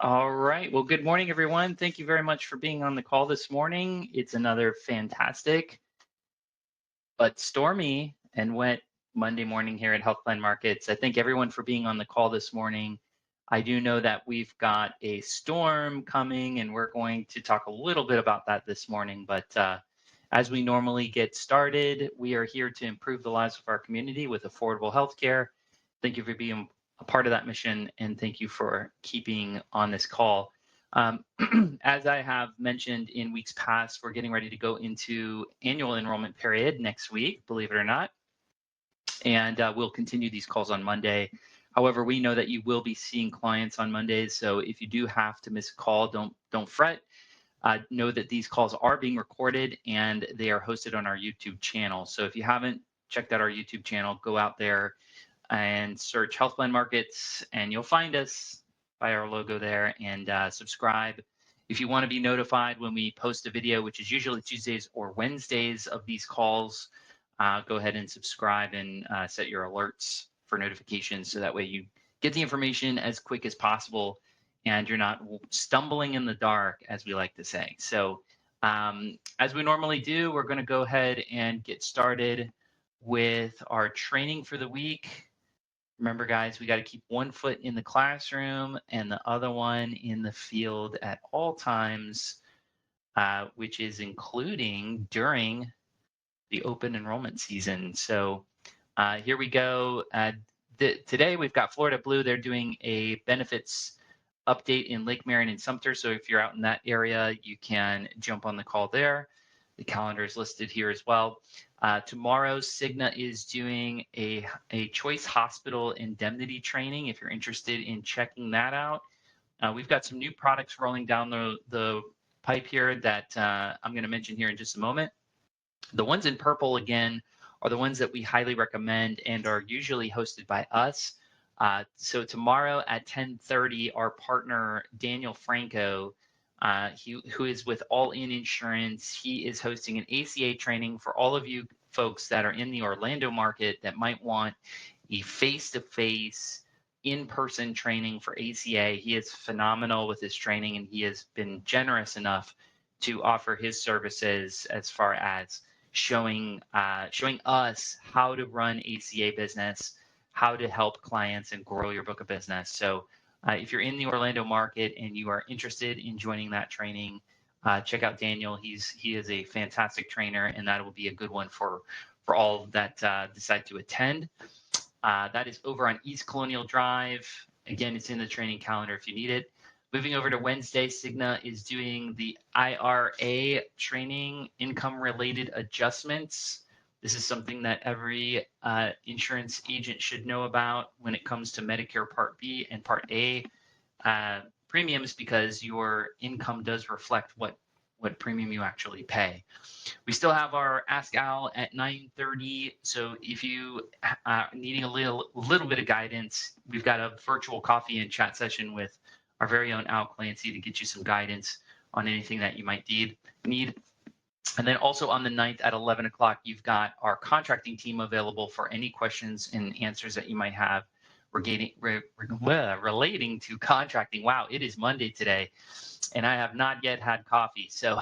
All right. Well, good morning, everyone. Thank you very much for being on the call this morning. It's another fantastic but stormy and wet Monday morning here at Health Plan Markets. I thank everyone for being on the call this morning. I do know that we've got a storm coming, and we're going to talk a little bit about that this morning. But as we normally get started, we are here to improve the lives of our community with affordable health care. Thank you for being a part of that mission, and thank you for keeping on this call. Um, as I have mentioned in weeks past, we're getting ready to go into annual enrollment period next week, believe it or not, and we'll continue these calls on Monday. However, we know that you will be seeing clients on Mondays, so if you do have to miss a call, don't fret. Know that these calls are being recorded and they are hosted on our YouTube channel. So if you haven't checked out our YouTube channel, go out there and search Health Plan Markets, and you'll find us by our logo there, and subscribe. If you want to be notified when we post a video, which is usually Tuesdays or Wednesdays of these calls, go ahead and subscribe and set your alerts for notifications so that way you get the information as quick as possible and you're not stumbling in the dark, as we like to say. So, as we normally do, we're going to go ahead and get started with our training for the week. Remember, guys, we got to keep one foot in the classroom and the other one in the field at all times, which is including during the open enrollment season. So here we go. Today we've got Florida Blue. They're doing a benefits update in Lake Marion and Sumter. So if you're out in that area, you can jump on the call there. The calendar is listed here as well. Tomorrow, Cigna is doing a choice hospital indemnity training. If you're interested in checking that out, we've got some new products rolling down the pipe here that I'm going to mention here in just a moment. The ones in purple, again, are the ones that we highly recommend and are usually hosted by us. So tomorrow at 10:30, our partner Daniel Franco, who is with All In Insurance, he is hosting an ACA training for all of you folks that are in the Orlando market that might want a face-to-face, in-person training for ACA. He is phenomenal with his training, and he has been generous enough to offer his services as far as showing us how to run ACA business, how to help clients and grow your book of business. So if you're in the Orlando market and you are interested in joining that training, check out Daniel. He is a fantastic trainer, and that will be a good one for all that decide to attend. That is over on East Colonial Drive. Again, it's in the training calendar if you need it. Moving over to Wednesday, Cigna is doing the IRA training, income-related adjustments. This is something that every insurance agent should know about when it comes to Medicare Part B and Part A premiums, because your income does reflect what premium you actually pay. We still have our Ask Al at 9:30. So if you are needing a little bit of guidance, we've got a virtual coffee and chat session with our very own Al Clancy to get you some guidance on anything that you might need. And then also on the 9th at 11 o'clock, you've got our contracting team available for any questions and answers that you might have relating to contracting. Wow, it is Monday today, and I have not yet had coffee. So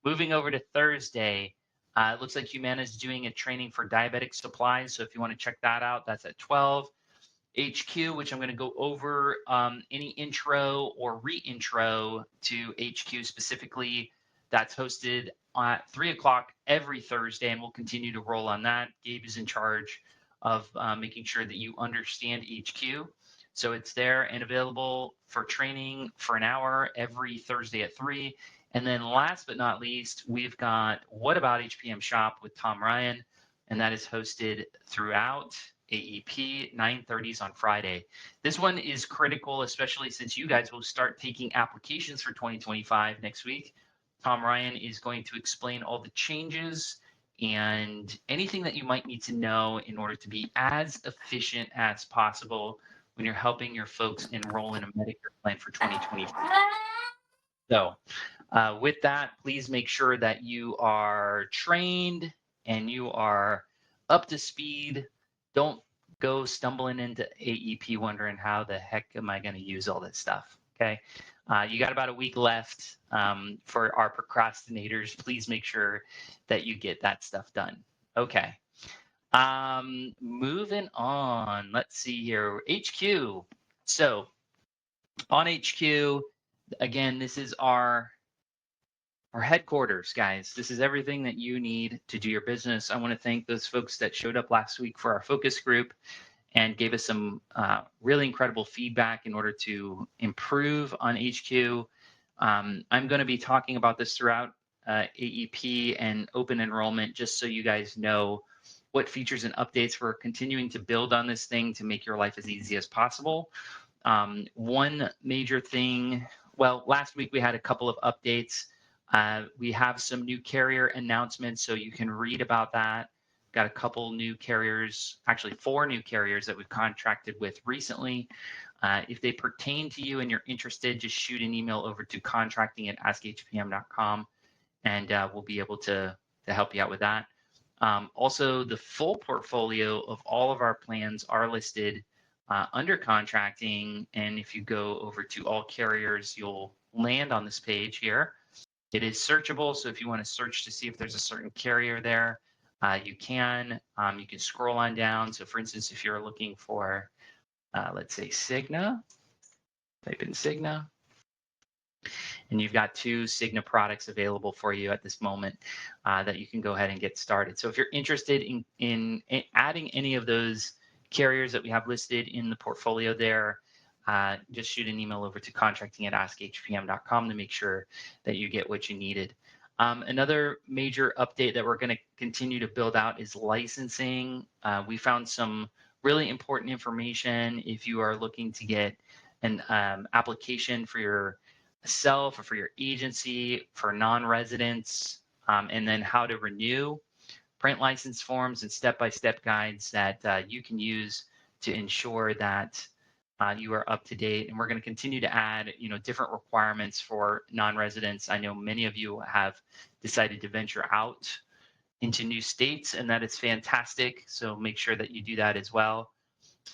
moving over to Thursday, it looks like Humana is doing a training for diabetic supplies. So if you want to check that out, that's at 12. HQ, which I'm going to go over any intro or re-intro to HQ specifically. That's hosted at 3 o'clock every Thursday, and we'll continue to roll on that. Gabe is in charge of making sure that you understand HQ. So it's there and available for training for an hour every Thursday at 3. And then last but not least, we've got What About HPM Shop with Tom Ryan, and that is hosted throughout AEP 9:30s on Friday. This one is critical, especially since you guys will start taking applications for 2025 next week. Tom Ryan is going to explain all the changes and anything that you might need to know in order to be as efficient as possible when you're helping your folks enroll in a Medicare plan for 2025. So with that, please make sure that you are trained and you are up to speed. Don't go stumbling into AEP wondering how the heck am I going to use all this stuff. Okay. You got about a week left for our procrastinators. Please make sure that you get that stuff done. Okay. Moving on. Let's see here. HQ. So on HQ, again, this is our headquarters, guys. This is everything that you need to do your business. I want to thank those folks that showed up last week for our focus group and gave us some really incredible feedback in order to improve on HQ. I'm going to be talking about this throughout AEP and open enrollment, just so you guys know what features and updates we're continuing to build on this thing to make your life as easy as possible. One major thing, well, last week we had a couple of updates. We have some new carrier announcements, so you can read about that. Got a couple new carriers, actually 4 new carriers that we've contracted with recently. If they pertain to you and you're interested, just shoot an email over to contracting@askhpm.com, and we'll be able to help you out with that. Also, the full portfolio of all of our plans are listed under contracting, and if you go over to all carriers, you'll land on this page here. It is searchable, so if you want to search to see if there's a certain carrier there, you can. You can scroll on down. So for instance, if you're looking for, let's say Cigna, type in Cigna, and you've got 2 Cigna products available for you at this moment that you can go ahead and get started. So if you're interested in adding any of those carriers that we have listed in the portfolio there, just shoot an email over to contracting@askhpm.com to make sure that you get what you needed. Another major update that we're going to continue to build out is licensing. We found some really important information if you are looking to get an application for yourself or for your agency, for non-residents, and then how to renew. Print license forms and step-by-step guides that you can use to ensure that you are up to date. And we're going to continue to add, different requirements for non-residents. I know many of you have decided to venture out into new states, and that is fantastic. So make sure that you do that as well.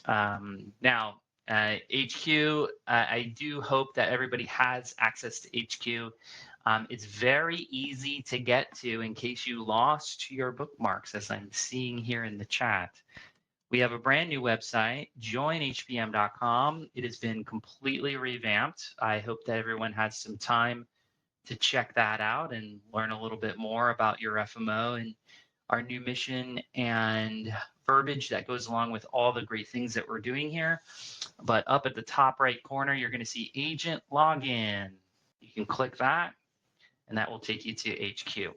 Now, HQ, I do hope that everybody has access to HQ. It's very easy to get to in case you lost your bookmarks, as I'm seeing here in the chat. We have a brand new website, joinhpm.com. It has been completely revamped. I hope that everyone has some time to check that out and learn a little bit more about your FMO and our new mission and verbiage that goes along with all the great things that we're doing here. But up at the top right corner, you're going to see Agent Login. You can click that, and that will take you to HQ.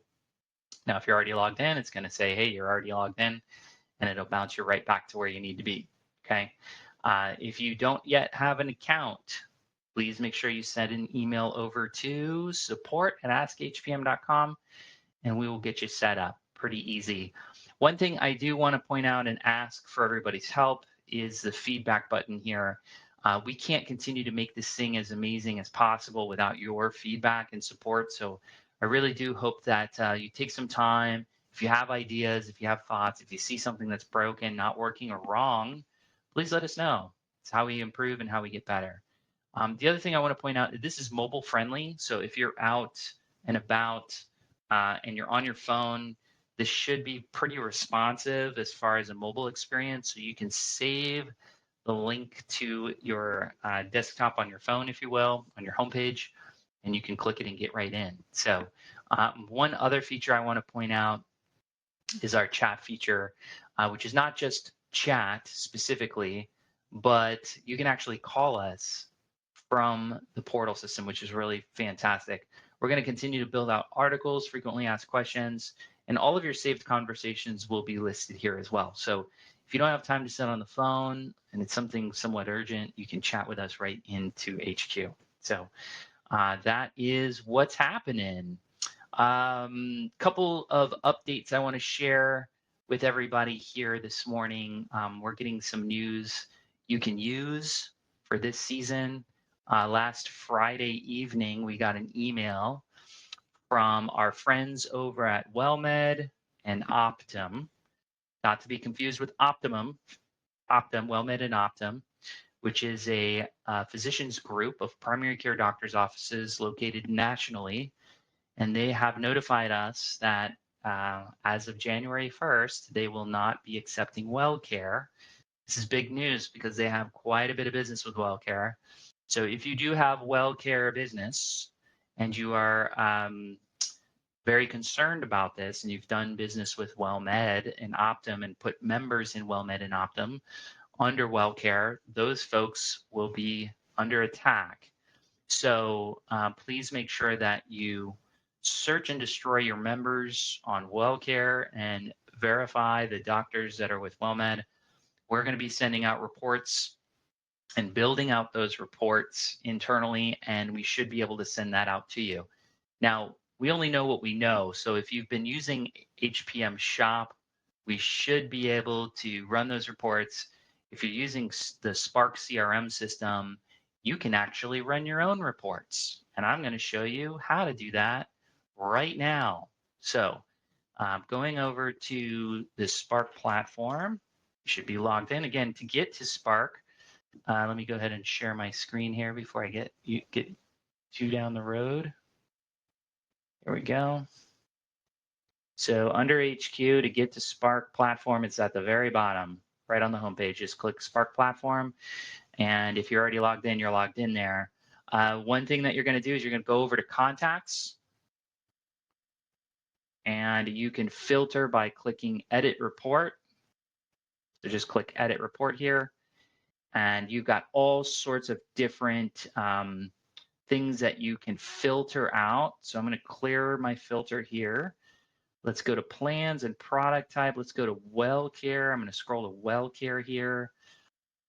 Now, if you're already logged in, it's going to say, hey, you're already logged in, and it'll bounce you right back to where you need to be, okay? If you don't yet have an account, please make sure you send an email over to support@askhpm.com, and we will get you set up. Pretty easy. One thing I do want to point out and ask for everybody's help is the feedback button here. We can't continue to make this thing as amazing as possible without your feedback and support. So I really do hope that you take some time. If you have ideas, if you have thoughts, if you see something that's broken, not working, or wrong, please let us know. It's how we improve and how we get better. The other thing I want to point out, this is mobile friendly. So if you're out and about and you're on your phone, this should be pretty responsive as far as a mobile experience. So you can save the link to your desktop on your phone, if you will, on your homepage, and you can click it and get right in. So one other feature I want to point out is our chat feature, which is not just chat specifically, but you can actually call us from the portal system, which is really fantastic. We're going to continue to build out articles, frequently asked questions, and all of your saved conversations will be listed here as well. So if you don't have time to sit on the phone and it's something somewhat urgent, you can chat with us right into HQ. So that is what's happening. Couple of updates I want to share with everybody here this morning. We're getting some news you can use for this season. Last Friday evening, we got an email from our friends over at WellMed and Optum, not to be confused with Optimum, WellMed and Optum. which is a physicians group of primary care doctors' offices located nationally. And they have notified us that as of January 1st, they will not be accepting WellCare. This is big news because they have quite a bit of business with WellCare. So if you do have WellCare business and you are very concerned about this and you've done business with WellMed and Optum and put members in WellMed and Optum under WellCare, those folks will be under attack. So please make sure that you search and destroy your members on WellCare and verify the doctors that are with WellMed. We're going to be sending out reports and building out those reports internally, and we should be able to send that out to you. Now, we only know what we know. So if you've been using HPM Shop, we should be able to run those reports. If you're using the Spark CRM system, you can actually run your own reports. And I'm going to show you how to do that right now. So going over to the Spark platform, you should be logged in. Again, to get to Spark, let me go ahead and share my screen here before I get too down the road. There we go. So under HQ, to get to Spark platform, it's at the very bottom, right on the homepage. Just click Spark platform. And if you're already logged in, you're logged in there. One thing that you're going to do is you're going to go over to contacts. And you can filter by clicking edit report. So just click edit report here. And you've got all sorts of different things that you can filter out. So I'm going to clear my filter here. Let's go to plans and product type. Let's go to WellCare. I'm going to scroll to WellCare here.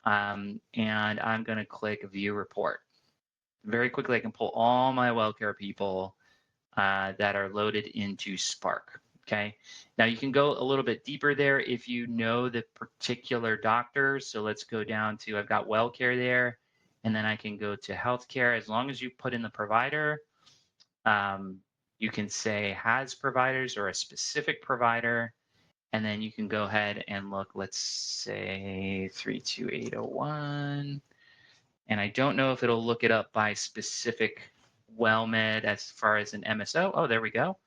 And I'm going to click view report. Very quickly, I can pull all my WellCare people that are loaded into Spark. Okay. Now you can go a little bit deeper there if you know the particular doctor. So let's go down to, I've got WellCare there, and then I can go to healthcare. As long as you put in the provider, you can say has providers or a specific provider, and then you can go ahead and look, let's say 32801. And I don't know if it'll look it up by specific WellMed as far as an MSO. Oh, there we go.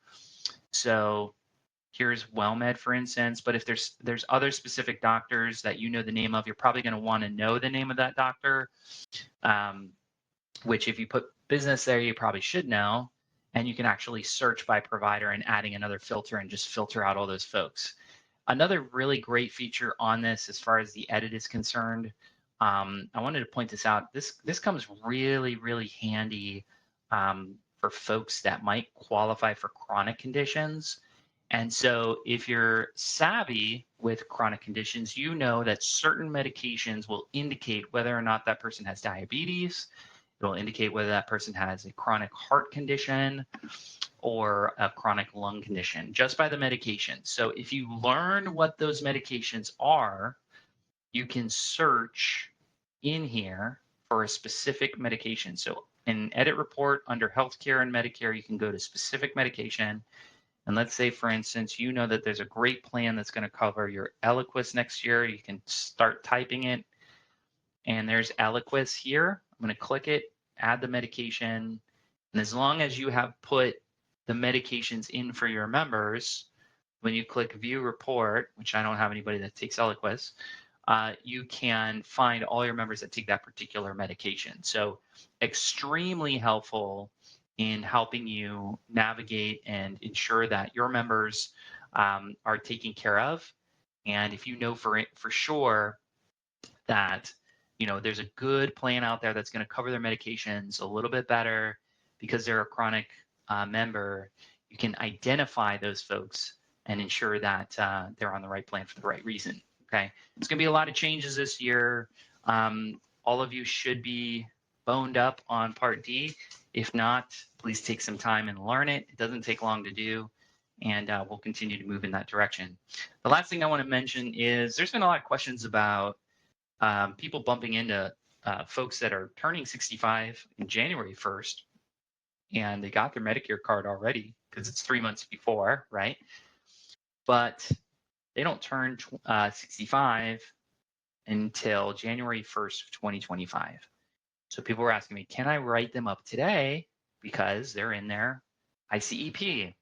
So here's WellMed, for instance. But if there's other specific doctors that you know the name of, you're probably going to want to know the name of that doctor, which if you put business there, you probably should know. And you can actually search by provider and adding another filter and just filter out all those folks. Another really great feature on this, as far as the edit is concerned, I wanted to point this out. This comes really, really handy for folks that might qualify for chronic conditions. And so if you're savvy with chronic conditions, you know that certain medications will indicate whether or not that person has diabetes. It'll indicate whether that person has a chronic heart condition or a chronic lung condition just by the medication. So if you learn what those medications are, you can search in here for a specific medication. So in edit report under healthcare and Medicare, you can go to specific medication. And let's say, for instance, you know that there's a great plan that's going to cover your Eliquis next year. You can start typing it. And there's Eliquis here. I'm going to click it, add the medication. And as long as you have put the medications in for your members, when you click view report, which I don't have anybody that takes Eliquis, you can find all your members that take that particular medication. So extremely helpful in helping you navigate and ensure that your members are taken care of. And if you know for sure that there's a good plan out there that's going to cover their medications a little bit better because they're a chronic member, you can identify those folks and ensure that they're on the right plan for the right reason. Okay, it's going to be a lot of changes this year. All of you should be boned up on Part D. If not, please take some time and learn it. It doesn't take long to do, and we'll continue to move in that direction. The last thing I want to mention is there's been a lot of questions about people bumping into folks that are turning 65 in January 1st, and they got their Medicare card already because it's 3 months before, right? But they don't turn 65 until January 1st of 2025. So people were asking me, can I write them up today because they're in their ICEP?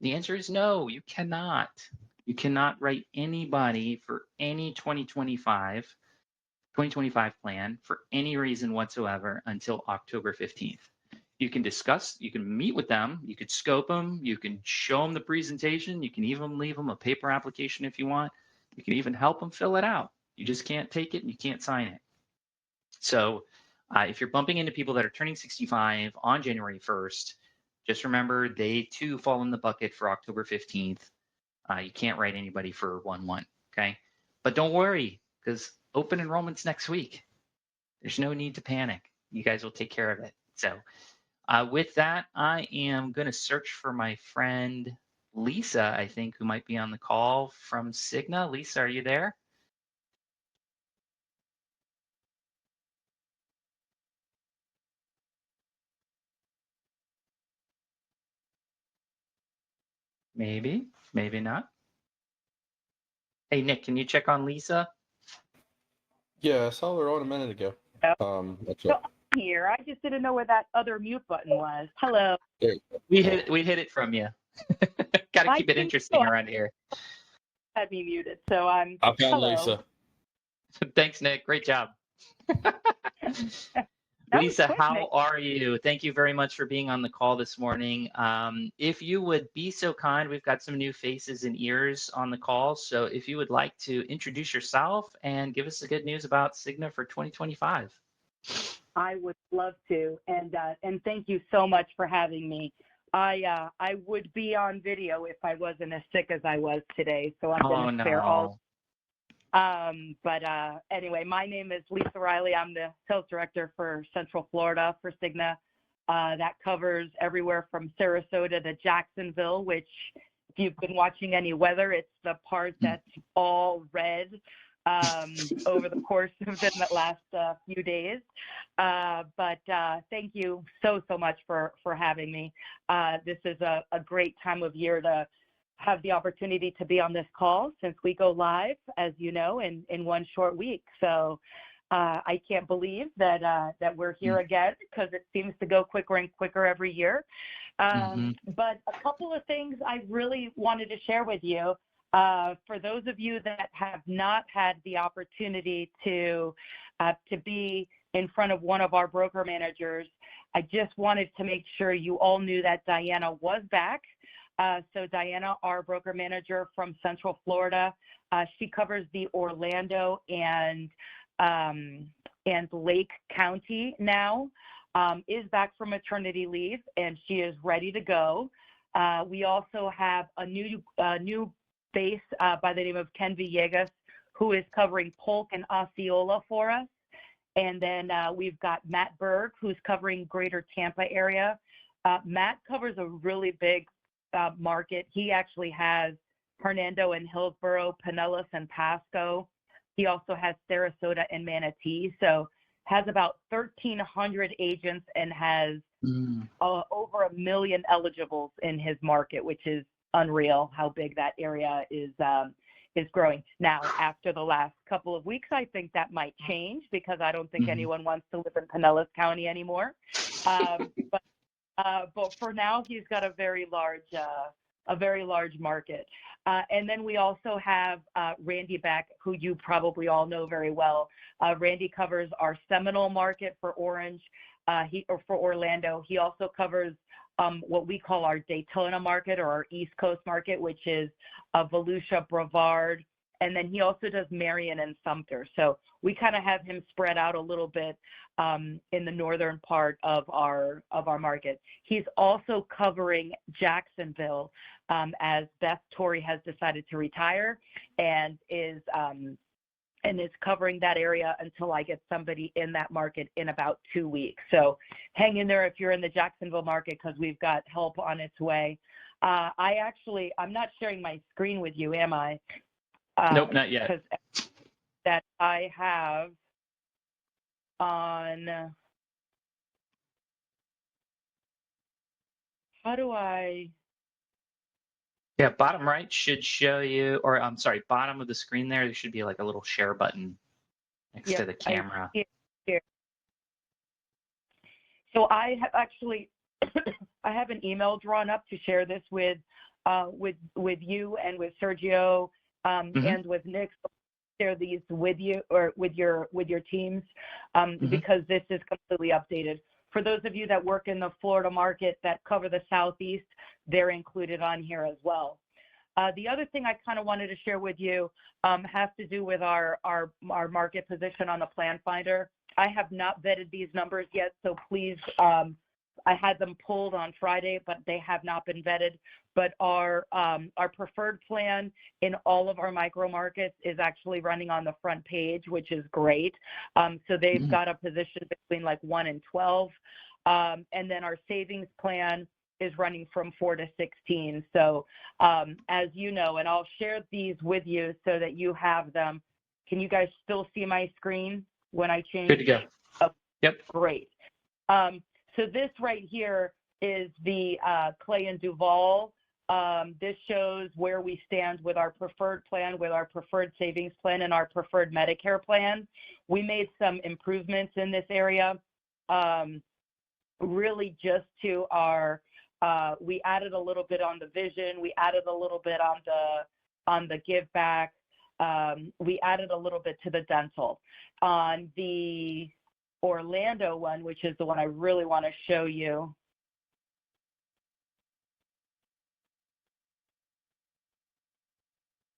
The answer is no, you cannot. You cannot write anybody for any 2025 plan for any reason whatsoever until October 15th. You can discuss, you can meet with them, you could scope them, you can show them the presentation, you can even leave them a paper application if you want. You can even help them fill it out. You just can't take it and you can't sign it. So if you're bumping into people that are turning 65 on January 1st, just remember they too fall in the bucket for October 15th. You can't write anybody for 1/1, okay? But don't worry, because open enrollment's next week. There's no need to panic. You guys will take care of it. So with that, I am going to search for my friend Lisa, I think, who might be on the call from Cigna. Lisa, are you there? Maybe, maybe not. Hey, Nick, can you check on Lisa? Yeah, I saw her on a minute ago. That's So I'm here. I just didn't know where that other mute button was. Hello. We hid it from you. Got to keep it interesting around here. Had me muted, so I'm. I found hello. Lisa. Thanks, Nick. Great job. Lisa, quick, how Nick. are you? Thank you very much for being on the call this morning. If you would be so kind, we've got some new faces and ears on the call. So if you would like to introduce yourself and give us the good news about Cigna for 2025. I would love to, and thank you so much for having me. I would be on video if I wasn't as sick as I was today, so I'm going to spare all. But anyway, my name is Lisa Riley. I'm the sales director for Central Florida for Cigna. That covers everywhere from Sarasota to Jacksonville, which if you've been watching any weather, it's the part that's all red over the course of the last few days. But thank you so much for having me. This is a great time of year to have the opportunity to be on this call since we go live, as you know, in one short week. So I can't believe that we're here again, because it seems to go quicker and quicker every year. But a couple of things I really wanted to share with you. For those of you that have not had the opportunity to be in front of one of our broker managers, I just wanted to make sure you all knew that Diana was back. So Diana, our broker manager from Central Florida, she covers the Orlando and Lake County now, is back from maternity leave, and she is ready to go. We also have a new base by the name of Ken Villegas, who is covering Polk and Osceola for us. And then we've got Matt Berg, who's covering Greater Tampa area. Matt covers a really big market. He actually has Hernando and Hillsborough, Pinellas and Pasco. He also has Sarasota and Manatee. So has about 1,300 agents and has over 1 million eligibles in his market, which is unreal how big that area is growing. Now, after the last couple of weeks, I think that might change, because I don't think anyone wants to live in Pinellas County anymore. But for now, he's got a very large market. And then we also have Randy Beck, who you probably all know very well. Randy covers our Seminole market for Orange, for Orlando. He also covers what we call our Daytona market, or our East Coast market, which is Volusia, Brevard, and then he also does Marion and Sumter. So we kind of have him spread out a little bit in the northern part of our market. He's also covering Jacksonville, as Beth Torrey has decided to retire, and is covering that area until I get somebody in that market in about 2 weeks. So hang in there if you're in the Jacksonville market, because we've got help on its way. I'm not sharing my screen with you, am I? Nope, not yet. Because that I have on, how do I? Yeah, bottom right should show you, or I'm sorry, bottom of the screen there should be like a little share button. next to the camera. So I have actually, I have an email drawn up to share this with you and with Sergio and with Nick. Share these with you or with your teams because this is completely updated. For those of you that work in the Florida market that cover the Southeast, they're included on here as well. The other thing I kind of wanted to share with you has to do with our market position on the Plan Finder. I have not vetted these numbers yet, so please, I had them pulled on Friday, but they have not been vetted. But our preferred plan in all of our micro markets is actually running on the front page, which is great. So they've got a position between like 1 and 12. And then our savings plan is running from 4 to 16. So as you know, and I'll share these with you so that you have them. Can you guys still see my screen when I change? Good to go. Oh, yep. Great. So this right here is the Clay and Duval. This shows where we stand with our preferred plan, with our preferred savings plan, and our preferred Medicare plan. We made some improvements in this area, really just to our, we added a little bit on the vision, we added a little bit on the give back, we added a little bit to the dental. On the Orlando one, which is the one I really want to show you.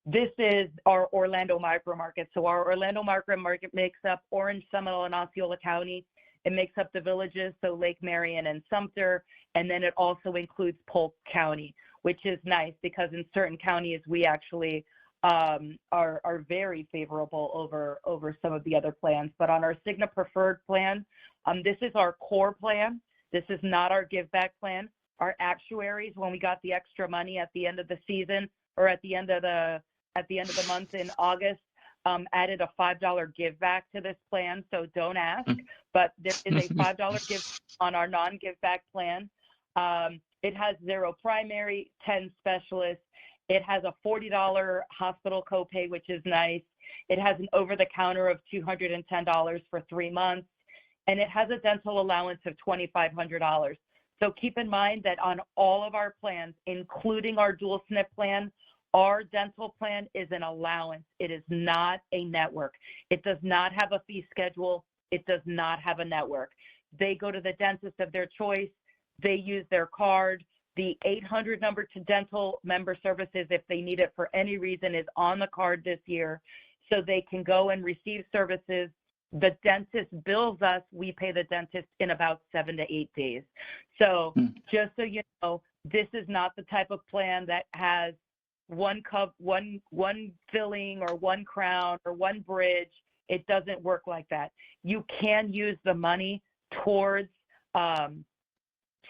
This is our Orlando micro market. So our Orlando micro market makes up Orange, Seminole, and Osceola County. It makes up the villages, so Lake Marion and Sumter, and then it also includes Polk County, which is nice because in certain counties we actually are very favorable over some of the other plans. But on our Cigna preferred plan, this is our core plan. This is not our give back plan. Our actuaries, when we got the extra money at the end of the season or at the end of the month in August, added a $5 give back to this plan. So don't ask, but there is a $5 give on our non-give back plan. It has 0 primary, 10 specialists. It has a $40 hospital copay, which is nice. It has an over-the-counter of $210 for 3 months, and it has a dental allowance of $2,500. So keep in mind that on all of our plans, including our dual SNP plan, our dental plan is an allowance. It is not a network. It does not have a fee schedule. It does not have a network. They go to the dentist of their choice. They use their card. The 800 number to dental member services, if they need it for any reason, is on the card this year. So they can go and receive services. The dentist bills us. We pay the dentist in about 7 to 8 days. So just so you know, this is not the type of plan that has one filling or one crown or one bridge. It doesn't work like that. You can use the money towards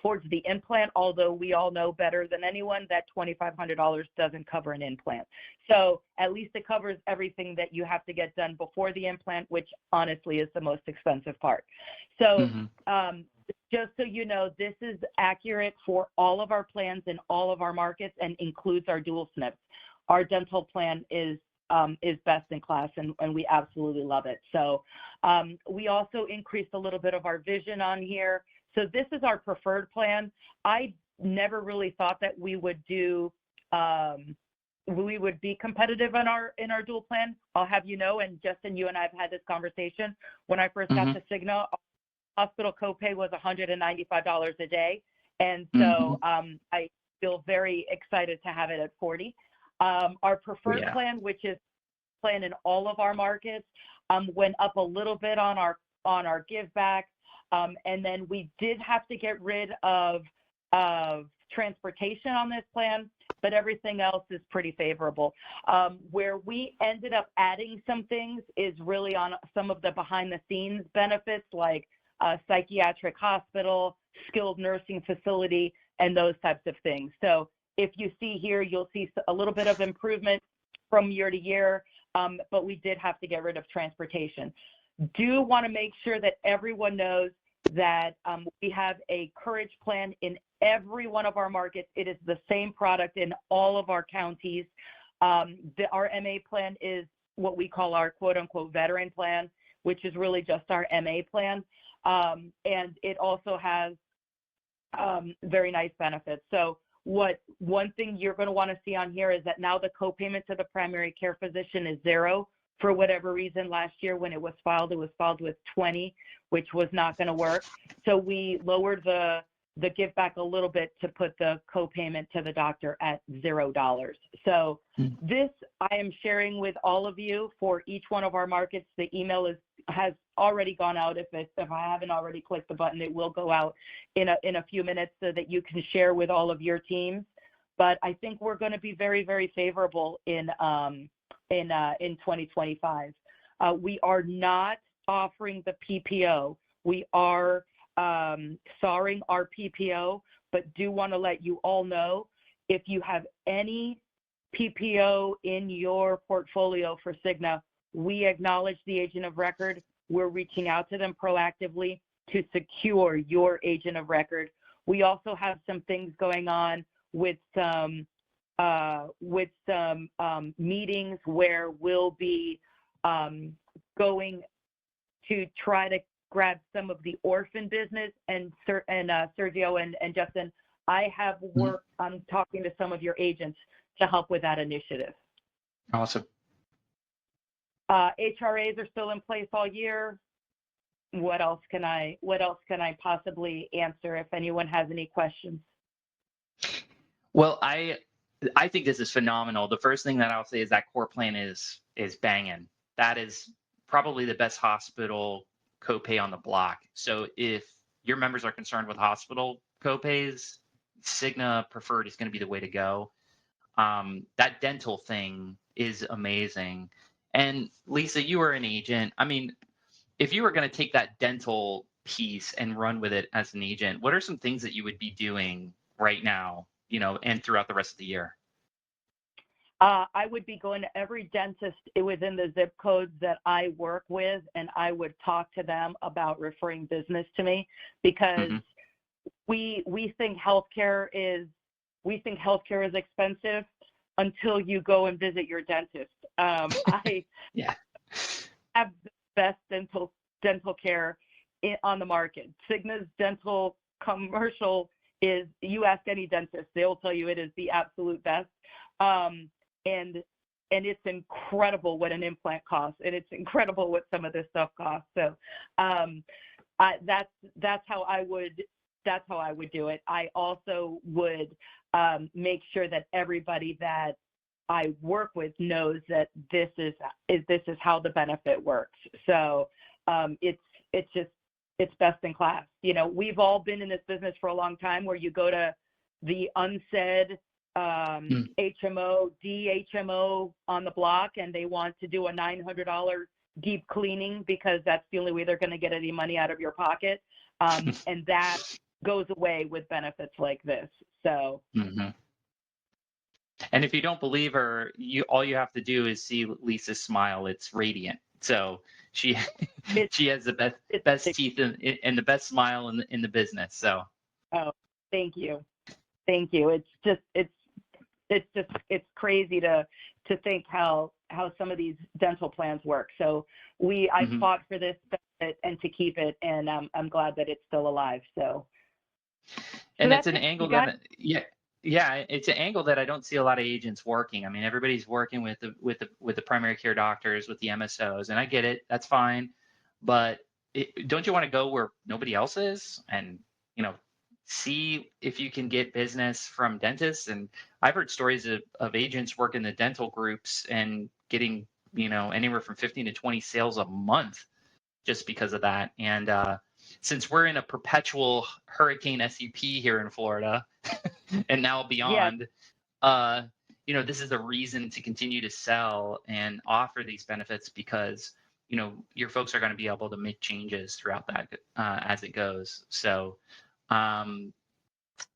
the implant, although we all know better than anyone that $2,500 doesn't cover an implant. So at least it covers everything that you have to get done before the implant, which honestly is the most expensive part. So just so you know, this is accurate for all of our plans in all of our markets and includes our dual SNPs. Our dental plan is best in class, and we absolutely love it. So we also increased a little bit of our vision on here. So this is our preferred plan. I never really thought that we would do, we would be competitive in our dual plan. I'll have you know, and Justin, you and I have had this conversation. When I first got to Cigna, hospital copay was $195 a day, and so I feel very excited to have it at 40. Our preferred plan, which is plan in all of our markets, went up a little bit on our give back. And then we did have to get rid of transportation on this plan, but everything else is pretty favorable. Where we ended up adding some things is really on some of the behind the scenes benefits, like psychiatric hospital, skilled nursing facility, and those types of things. So if you see here, you'll see a little bit of improvement from year to year, but we did have to get rid of transportation. Do want to make sure that everyone knows that we have a Courage plan in every one of our markets. It is the same product in all of our counties. Our MA plan is what we call our quote unquote veteran plan. which is really just our MA plan. And it also has very nice benefits. So one thing you're going to want to see on here is that now the copayment to the primary care physician is $0. For whatever reason, last year when it was filed with 20, which was not going to work. So we lowered the give back a little bit to put the copayment to the doctor at $0. So this I am sharing with all of you for each one of our markets. The email has already gone out. If I haven't already clicked the button, it will go out in a few minutes so that you can share with all of your teams. But I think we're going to be very, very favorable in 2025. We are not offering the PPO. We are SARing our PPO, but do want to let you all know if you have any PPO in your portfolio for Cigna, we acknowledge the agent of record. We're reaching out to them proactively to secure your agent of record. We also have some things going on with some meetings where we'll be going to try to grab some of the orphan business. And Sergio and Justin, I have worked on talking to some of your agents to help with that initiative. Awesome. HRAs are still in place all year. What else can I possibly answer if anyone has any questions? Well, I think this is phenomenal. The first thing that I'll say is that core plan is banging. That is probably the best hospital copay on the block. So if your members are concerned with hospital copays, Cigna Preferred is going to be the way to go. That dental thing is amazing. And Lisa, you are an agent. I mean, if you were going to take that dental piece and run with it as an agent, what are some things that you would be doing right now, and throughout the rest of the year? I would be going to every dentist within the zip codes that I work with, and I would talk to them about referring business to me, because we think healthcare is expensive until you go and visit your dentist. I have the best dental care on the market. Cigna's dental commercial is, you ask any dentist, they'll tell you it is the absolute best. And it's incredible what an implant costs, and it's incredible what some of this stuff costs. So that's how I would do it. I also would make sure that everybody that I work with knows that this is how the benefit works. So it's best in class. We've all been in this business for a long time, where you go to the unsaid HMO, DHMO on the block, and they want to do a $900 deep cleaning because that's the only way they're going to get any money out of your pocket. And that goes away with benefits like this. So. And if you don't believe her, all you have to do is see Lisa's smile. It's radiant. So she has the best teeth and the best smile in the business. So. Oh, thank you. It's crazy to think how some of these dental plans work. So I fought for this and to keep it, and I'm glad that it's still alive. So. And it's an angle it's an angle that I don't see a lot of agents working. I mean, everybody's working with the primary care doctors, with the MSOs, and I get it. That's fine, but don't you want to go where nobody else is, and see if you can get business from dentists? And I've heard stories of agents working the dental groups and getting anywhere from 15 to 20 sales a month just because of that. And since we're in a perpetual hurricane SUP here in Florida and now beyond, this is a reason to continue to sell and offer these benefits, because your folks are going to be able to make changes throughout that as it goes. So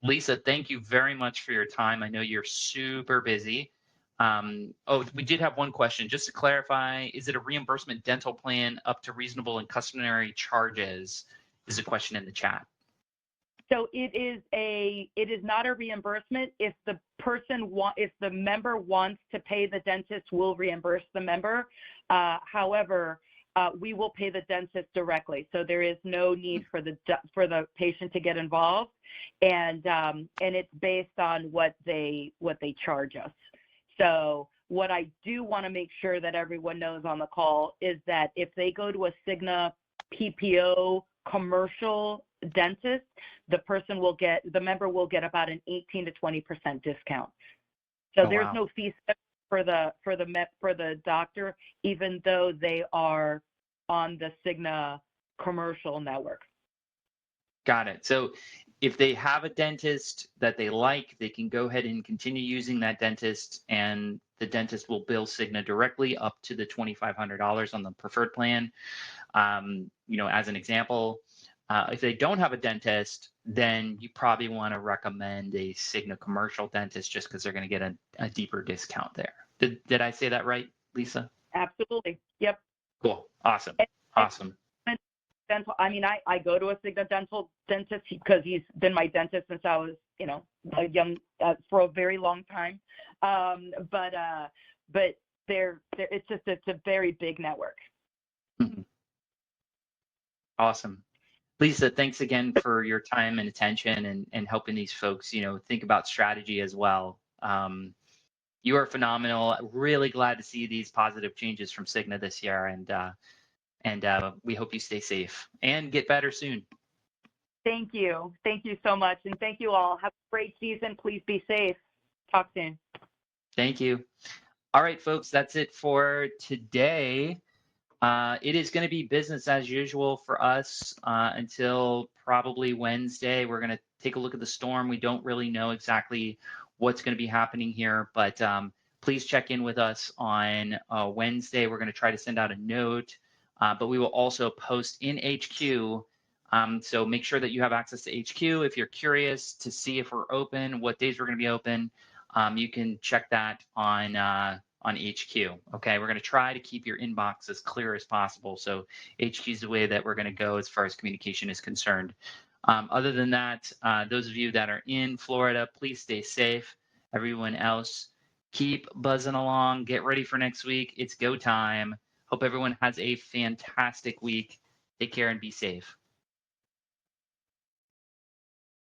Lisa, thank you very much for your time. I know you're super busy. We did have one question. Just to clarify, is it a reimbursement dental plan up to reasonable and customary charges? Is a question in the chat. So it is not a reimbursement. If the member wants to pay the dentist, we'll reimburse the member. However, we will pay the dentist directly. So there is no need for the patient to get involved, and it's based on what they charge us. So what I do want to make sure that everyone knows on the call is that if they go to a Cigna PPO commercial dentist, the member will get about an 18 to 20% discount. So there's no fee for the doctor, even though they are on the Cigna commercial network. Got it. So if they have a dentist that they like, they can go ahead and continue using that dentist, and the dentist will bill Cigna directly up to the $2,500 on the preferred plan. As an example, if they don't have a dentist, then you probably want to recommend a Cigna commercial dentist just because they're going to get a deeper discount there. Did I say that right, Lisa? Absolutely. Yep. Cool. Awesome. Awesome. Dental. I mean, I go to a Cigna dental dentist because he's been my dentist since I was, a young, for a very long time. But it's a very big network. Mm-hmm. Awesome. Lisa, thanks again for your time and attention and helping these folks, think about strategy as well. You are phenomenal. Really glad to see these positive changes from Cigna this year, and we hope you stay safe and get better soon. Thank you. Thank you so much, and thank you all. Have a great season. Please be safe. Talk soon. Thank you. All right, folks, that's it for today. It is going to be business as usual for us until probably Wednesday. We're going to take a look at the storm. We don't really know exactly what's going to be happening here, but please check in with us on Wednesday. We're going to try to send out a note, but we will also post in HQ. So make sure that you have access to HQ. If you're curious to see if we're open, what days we're going to be open, you can check that on HQ. Okay, we're going to try to keep your inbox as clear as possible. So HQ is the way that we're going to go as far as communication is concerned. Other than that, those of you that are in Florida, please stay safe. Everyone else, keep buzzing along. Get ready for next week. It's go time. Hope everyone has a fantastic week. Take care and be safe.